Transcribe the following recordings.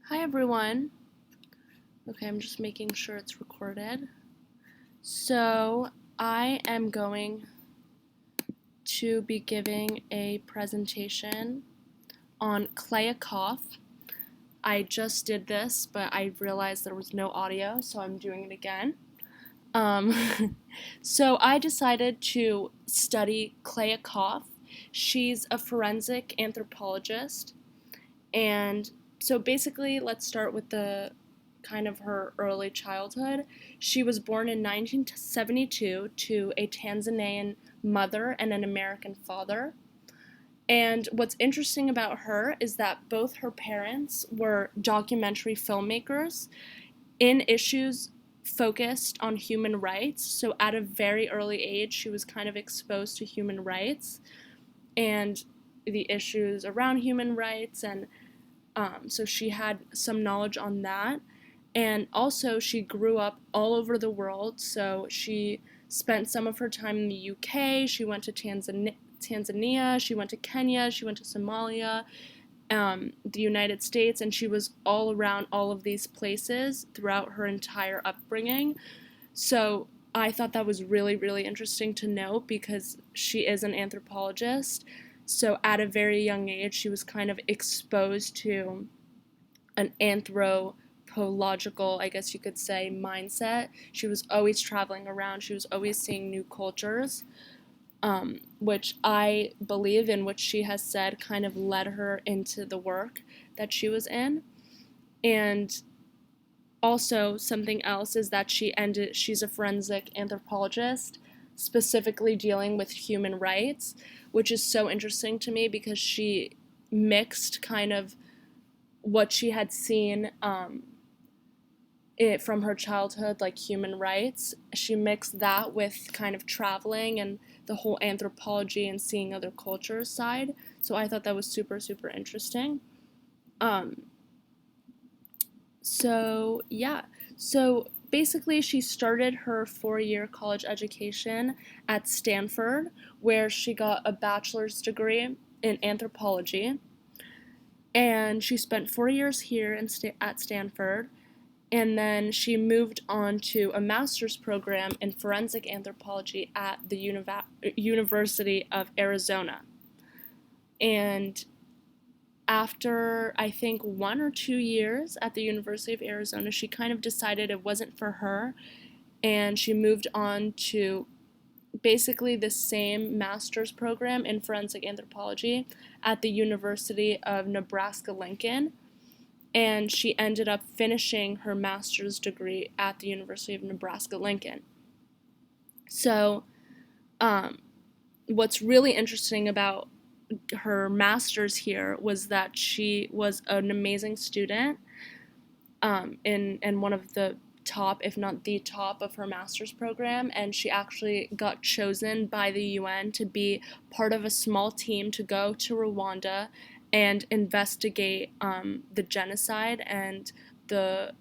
Hi everyone. Okay, I'm just making sure it's recorded. So, I am going to be giving a presentation on Clea Koff. I just did this, but I realized there was no audio, so I'm doing it again. So I decided to study Clea Koff. She's a forensic anthropologist, and so basically, let's start with the kind of her early childhood. She was born in 1972 to a Tanzanian mother and an American father. And what's interesting about her is that both her parents were documentary filmmakers in issues focused on human rights. So at a very early age, she was kind of exposed to human rights and the issues around human rights, and so she had some knowledge on that. And also, she grew up all over the world. So she spent some of her time in the UK. She went to Tanzania. She went to Kenya. She went to Somalia, the United States. And she was all around all of these places throughout her entire upbringing. So I thought that was really, really interesting to note because she is an anthropologist. So at a very young age, she was kind of exposed to an anthropological, I guess you could say, mindset. She was always traveling around, she was always seeing new cultures, which I believe in, which she has said kind of led her into the work that she was in. And also, something else is that she's a forensic anthropologist, specifically dealing with human rights, which is so interesting to me because she mixed kind of what she had seen from her childhood, like human rights. She mixed that with kind of traveling and the whole anthropology and seeing other cultures side. So I thought that was super, super interesting. Um, so, yeah. So basically, she started her 4 year college education at Stanford, where she got a bachelor's degree in anthropology. And she spent 4 years here at Stanford. And then she moved on to a master's program in forensic anthropology at the University of Arizona. And after, I think, 1 or 2 years at the University of Arizona, she kind of decided it wasn't for her, and she moved on to basically the same master's program in forensic anthropology at the University of Nebraska-Lincoln, and she ended up finishing her master's degree at the University of Nebraska-Lincoln. So, what's really interesting about her master's here was that she was an amazing student, in one of the top, if not the top, of her master's program, and she actually got chosen by the UN to be part of a small team to go to Rwanda and investigate the genocide and the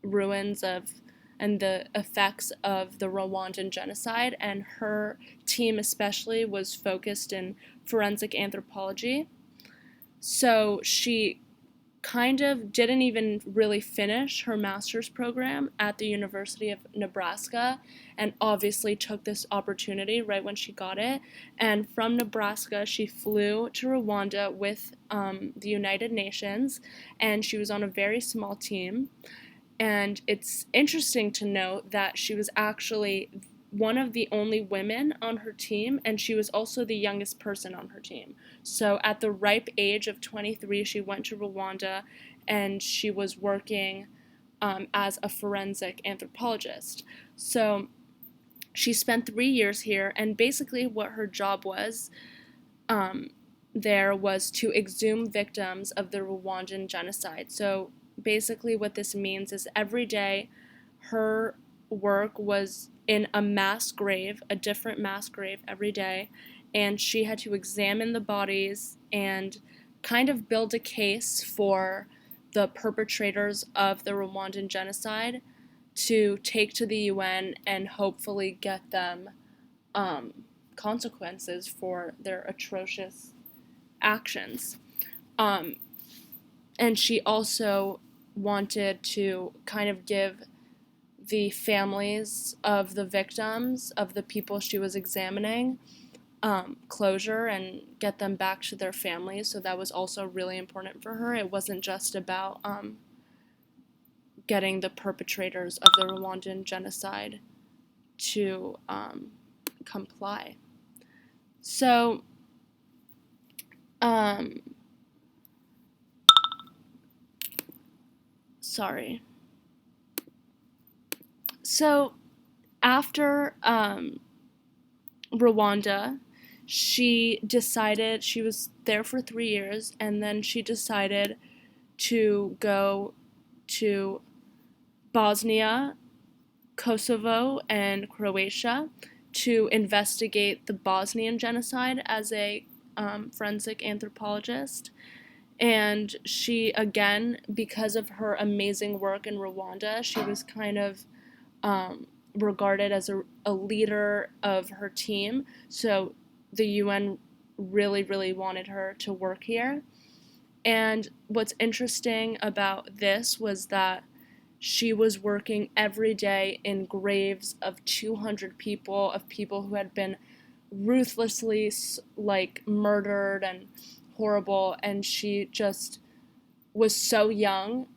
ruins of and the effects of the Rwandan genocide. And her team especially was focused in forensic anthropology. So she kind of didn't even really finish her master's program at the University of Nebraska, and obviously took this opportunity right when she got it. And from Nebraska, she flew to Rwanda with the United Nations, and she was on a very small team. And it's interesting to note that she was actually one of the only women on her team, and she was also the youngest person on her team. So at the ripe age of 23, she went to Rwanda, and she was working as a forensic anthropologist. So she spent 3 years here, and basically what her job was there was to exhume victims of the Rwandan genocide. So basically, what this means is every day her work was in a mass grave, a different mass grave every day, and she had to examine the bodies and kind of build a case for the perpetrators of the Rwandan genocide to take to the UN and hopefully get them consequences for their atrocious actions. Um, and she also wanted to kind of give the families of the victims, of the people she was examining, closure and get them back to their families. So that was also really important for her. It wasn't just about getting the perpetrators of the Rwandan genocide to comply. So, sorry. So, after Rwanda, she decided, she was there for 3 years, and then she decided to go to Bosnia, Kosovo, and Croatia to investigate the Bosnian genocide as a forensic anthropologist. And she, again, because of her amazing work in Rwanda, she was kind of regarded as a leader of her team. So the UN really, really wanted her to work here. And what's interesting about this was that she was working every day in graves of 200 people, of people who had been ruthlessly like murdered and horrible, and she just was so young,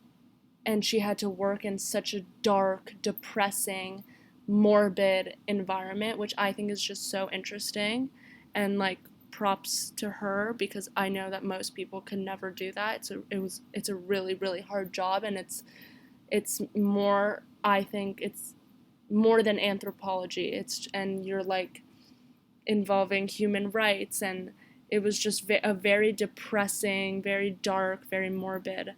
and she had to work in such a dark, depressing, morbid environment, which I think is just so interesting. And like, props to her, because I know that most people can never do that. It's a really, really hard job, and it's more, I think it's more than anthropology. And you're like involving human rights, and it was just a very depressing, very dark, very morbid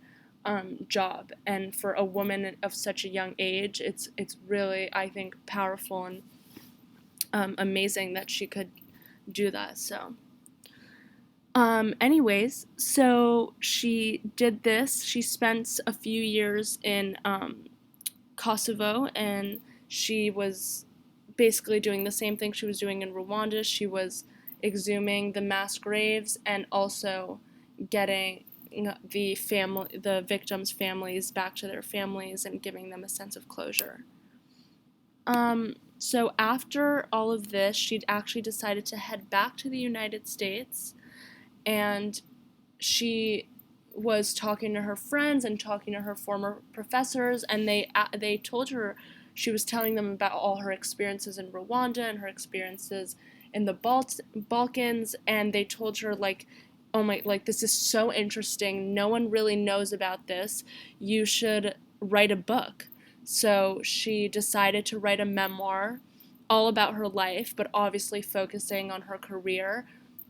job. And for a woman of such a young age, it's really, I think, powerful and amazing that she could do that. So anyways, so she did this. She spent a few years in Kosovo, and she was basically doing the same thing she was doing in Rwanda. She was exhuming the mass graves and also getting the victims' families back to their families and giving them a sense of closure. So after all of this, she'd actually decided to head back to the United States, and she was talking to her friends and talking to her former professors, and they told her, she was telling them about all her experiences in Rwanda and her experiences in the Balkans, and they told her, like, oh my, like, this is so interesting, no one really knows about this, you should write a book. So she decided to write a memoir all about her life, but obviously focusing on her career,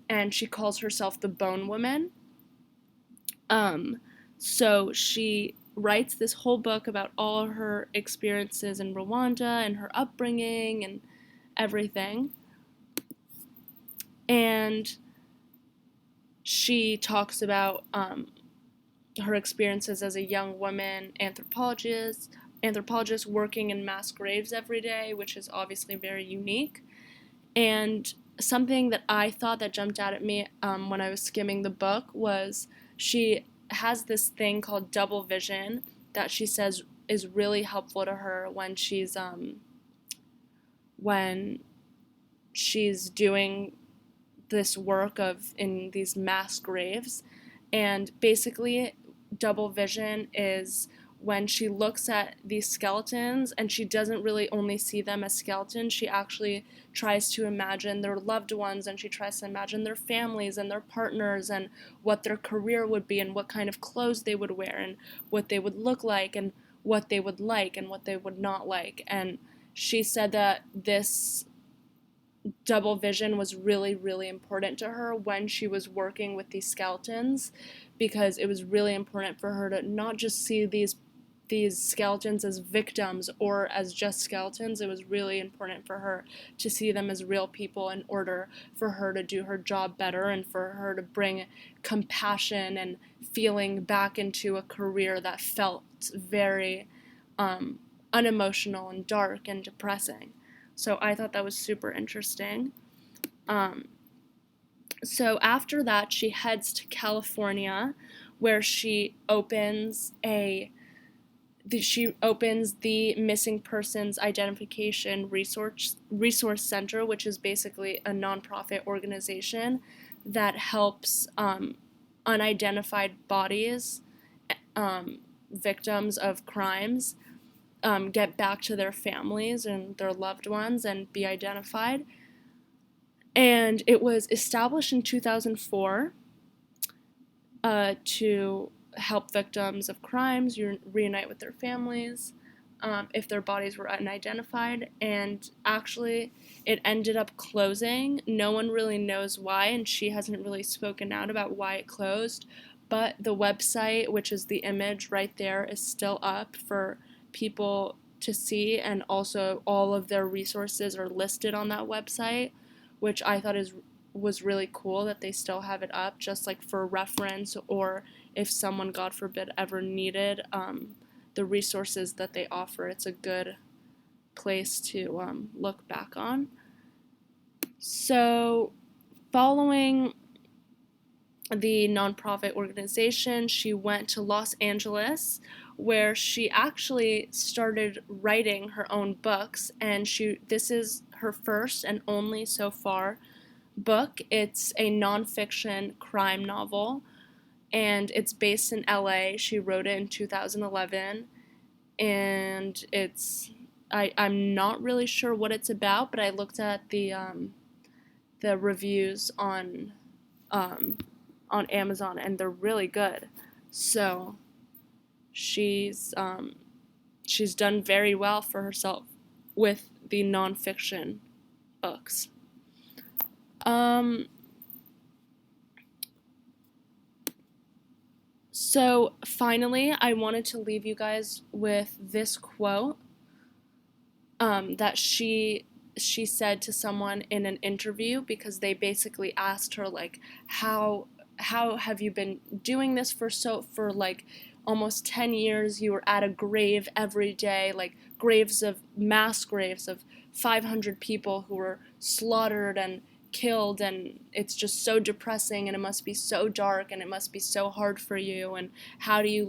and she calls herself the Bone Woman. So she writes this whole book about all her experiences in Rwanda and her upbringing and everything. And she talks about her experiences as a young woman anthropologist working in mass graves every day, which is obviously very unique. And something that I thought that jumped out at me when I was skimming the book was she has this thing called double vision that she says is really helpful to her when she's doing this work of in these mass graves. And basically, double vision is when she looks at these skeletons and she doesn't really only see them as skeletons, she actually tries to imagine their loved ones, and she tries to imagine their families and their partners and what their career would be and what kind of clothes they would wear and what they would look like and what they would like and what they would not like. And she said that this double vision was really, really important to her when she was working with these skeletons, because it was really important for her to not just see these skeletons as victims or as just skeletons. It was really important for her to see them as real people in order for her to do her job better and for her to bring compassion and feeling back into a career that felt very unemotional and dark and depressing. So I thought that was super interesting. So after that, she heads to California, where she opens a she opens the Missing Persons Identification Resource Center, which is basically a nonprofit organization that helps unidentified bodies, victims of crimes, get back to their families and their loved ones and be identified. And it was established in 2004 to help victims of crimes reunite with their families if their bodies were unidentified. And actually, it ended up closing. No one really knows why, and she hasn't really spoken out about why it closed. But the website, which is the image right there, is still up for people to see, and also all of their resources are listed on that website, which I thought was really cool that they still have it up, just like for reference, or if someone, God forbid, ever needed the resources that they offer. It's a good place to look back on. So, following the nonprofit organization, she went to Los Angeles, where she actually started writing her own books, and this is her first and only so far book. It's a nonfiction crime novel, and it's based in LA. She wrote it in 2011, and I'm not really sure what it's about, but I looked at the reviews on Amazon, and they're really good. So she's done very well for herself with the nonfiction books. So finally, I wanted to leave you guys with this quote that she said to someone in an interview, because they basically asked her, like, how have you been doing this for like almost 10 years? You were at a grave every day, like mass graves of 500 people who were slaughtered and killed, and it's just so depressing, and it must be so dark, and it must be so hard for you, and how do you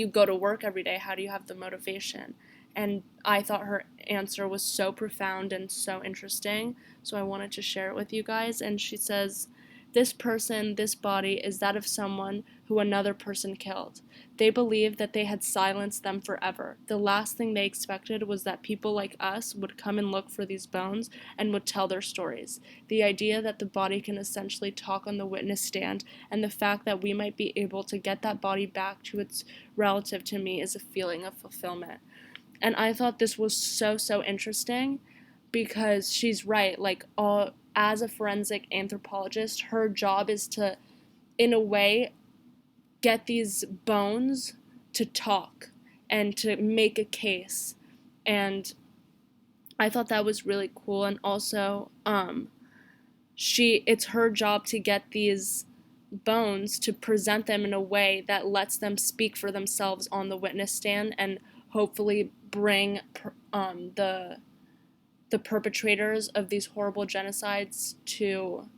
go to work every day? How do you have the motivation? And I thought her answer was so profound and so interesting, so I wanted to share it with you guys. And she says, "This person, this body, is that of someone who another person killed. They believed that they had silenced them forever. The last thing they expected was that people like us would come and look for these bones and would tell their stories. The idea that the body can essentially talk on the witness stand, and the fact that we might be able to get that body back to its relative, to me is a feeling of fulfillment." And I thought this was so, so interesting, because she's right. Like, as a forensic anthropologist, her job is to, in a way, get these bones to talk and to make a case. And I thought that was really cool. And also, it's her job to get these bones, to present them in a way that lets them speak for themselves on the witness stand, and hopefully bring the perpetrators of these horrible genocides to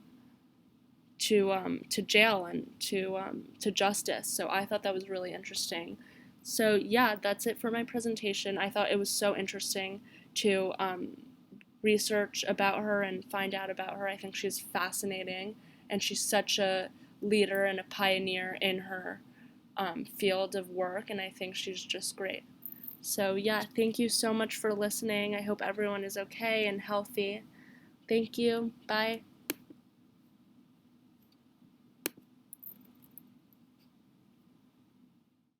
jail and to justice. So I thought that was really interesting. So yeah, that's it for my presentation. I thought it was so interesting to research about her and find out about her. I think she's fascinating, and she's such a leader and a pioneer in her field of work, and I think she's just great. So yeah, thank you so much for listening. I hope everyone is okay and healthy. Thank you. Bye.